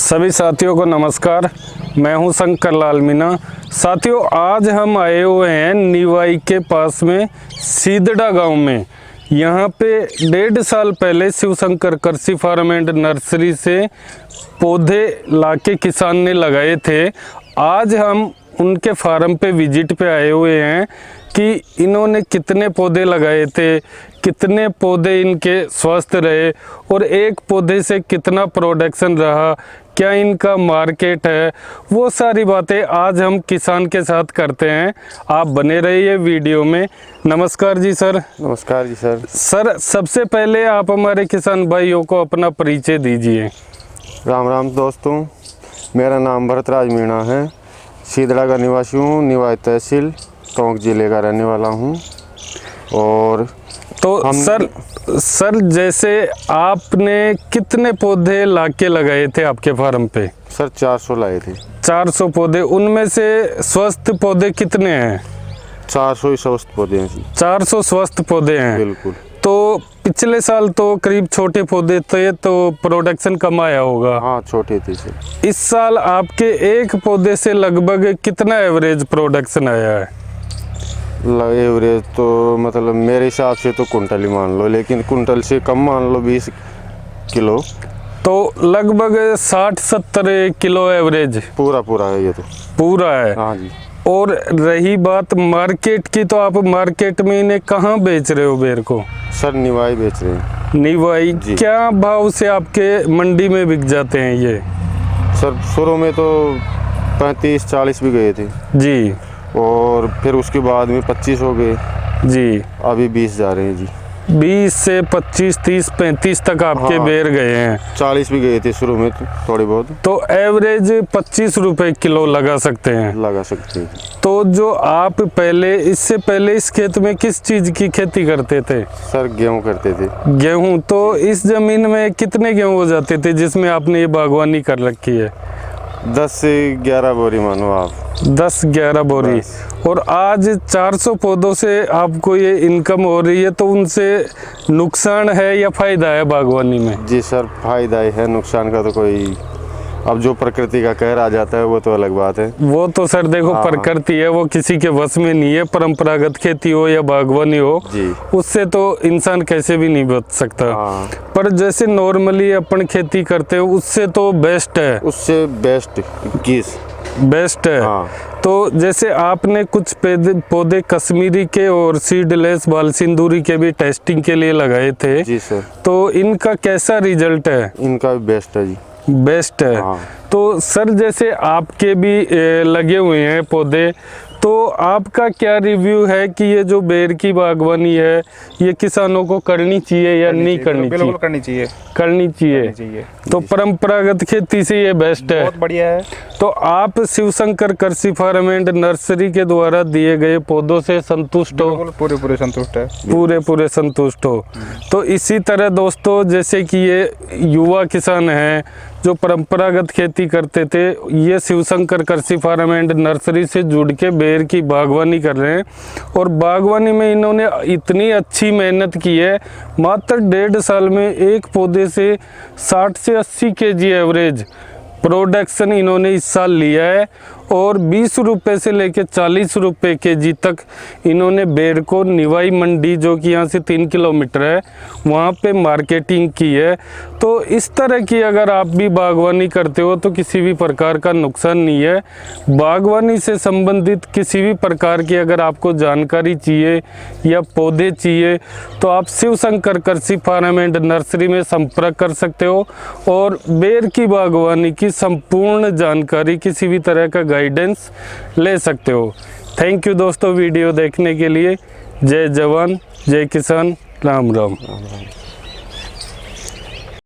सभी साथियों को नमस्कार। मैं हूं शंकर लाल मीना। साथियों, आज हम आए हुए हैं निवाई के पास में सीदड़ा गांव में। यहां पे 1.5 साल पहले शिव शंकर कृषि फार्म एंड नर्सरी से पौधे लाके किसान ने लगाए थे। आज हम उनके फार्म पे विजिट पे आए हुए हैं कि इन्होंने कितने पौधे लगाए थे, कितने पौधे इनके स्वस्थ रहे और एक पौधे से कितना प्रोडक्शन रहा, क्या इनका मार्केट है, वो सारी बातें आज हम किसान के साथ करते हैं। आप बने रहिए वीडियो में। नमस्कार जी सर। नमस्कार जी सर। सर, सबसे पहले आप हमारे किसान भाइयों को अपना परिचय दीजिए। राम राम दोस्तों, मेरा नाम भरतराज मीणा है। सीदड़ा का निवासी हूँ, निवाई तहसील टोंक जिले का रहने वाला हूँ। और तो सर जैसे आपने कितने पौधे लाके लगाए थे आपके फार्म पे? सर 400 लाए थे। 400 पौधे। उनमें से स्वस्थ पौधे कितने हैं? 400 ही स्वस्थ पौधे हैं जी। 400 स्वस्थ पौधे हैं। बिल्कुल। तो पिछले साल तो करीब छोटे पौधे थे तो प्रोडक्शन कम आया होगा। हाँ, छोटे थे सर। इस साल आपके एक पौधे से लगभग कितना एवरेज प्रोडक्शन आया है? एवरेज तो मतलब मेरे हिसाब से तो कुंटल ही मान लो, लेकिन कुंटल से कम मान लो 20 किलो। तो लगभग 60-70 किलो एवरेज पूरा है ये तो। पूरा है। हाँ जी। और रही बात मार्केट की, तो आप मार्केट में इन्हें कहाँ बेच रहे हो बेर को? सर निवाई बेच रहे हैं। निवाई क्या भाव से आपके मंडी में बिक जाते हैं ये? सर शुरू में तो 35-40 भी गए थे जी, और फिर उसके बाद में 25 हो गए जी। अभी 20 जा रहे हैं जी। 20 से 25, 30, 35 तक आपके हाँ, बेर गए हैं। 40 भी गए थे शुरू में तो थोड़े बहुत। तो एवरेज 25 रुपए किलो लगा सकते हैं। लगा सकते हैं। तो जो आप इससे पहले इस खेत में किस चीज की खेती करते थे? सर गेहूं करते थे। गेहूं। तो इस जमीन में कितने गेहूं हो जाते थे जिसमें आपने ये बागवानी कर रखी है? 10 से 11 बोरी मानो आप। 10-11 बोरी। और आज 400 पौधों से आपको ये इनकम हो रही है, तो उनसे नुकसान है या फायदा है बागवानी में? जी सर, फायदा ही है, नुकसान का तो कोई, अब जो प्रकृति का कहर आ जाता है वो तो अलग बात है। वो तो सर देखो, प्रकृति है, वो किसी के वश में नहीं है। परंपरागत खेती हो या बागवानी हो जी, उससे तो इंसान कैसे भी नहीं बच सकता। पर जैसे नॉर्मली अपन खेती करते हो उससे तो बेस्ट है। उससे बेस्ट बेस्ट है। तो जैसे आपने कुछ पौधे कश्मीरी के और सीडलेस बाल सिंदूरी के भी टेस्टिंग के लिए लगाए थे जी सर, तो इनका कैसा रिजल्ट है? इनका भी बेस्ट है जी। बेस्ट है। तो सर जैसे आपके भी लगे हुए हैं पौधे, तो आपका क्या रिव्यू है कि ये जो बेर की बागवानी है ये किसानों को करनी चाहिए या नहीं करनी चाहिए? बिल्कुल करनी चाहिए। करनी चाहिए। तो परंपरागत खेती से ये बेस्ट है। बहुत बढ़िया है। तो आप शिव शंकर कृषि फार्म एंड नर्सरी के द्वारा दिए गए पौधों से संतुष्ट हो? पूरे संतुष्ट है। पूरे संतुष्ट हो। तो इसी तरह दोस्तों, जैसे कि ये युवा किसान हैं जो परंपरागत खेती करते थे, ये शिव शंकर कृषि फार्म एंड नर्सरी से जुड़ के बेर की बागवानी कर रहे हैं। और बागवानी में इन्होंने इतनी अच्छी मेहनत की है, मात्र 1.5 साल में एक पौधे से 60 से 80 केजी एवरेज प्रोडक्शन इन्होंने इस साल लिया है। और 20 रुपये से लेकर 40 रुपये केजी तक इन्होंने बेर को निवाई मंडी, जो कि यहाँ से 3 किलोमीटर है, वहाँ पे मार्केटिंग की है। तो इस तरह की अगर आप भी बागवानी करते हो तो किसी भी प्रकार का नुकसान नहीं है। बागवानी से संबंधित किसी भी प्रकार की अगर आपको जानकारी चाहिए या पौधे चाहिए तो आप शिव शंकर कृषि फार्म एंड नर्सरी में संपर्क कर सकते हो और बेर की बागवानी की संपूर्ण जानकारी, किसी भी तरह का गाइडेंस ले सकते हो। थैंक यू दोस्तों वीडियो देखने के लिए। जय जवान जय किसान, राम राम।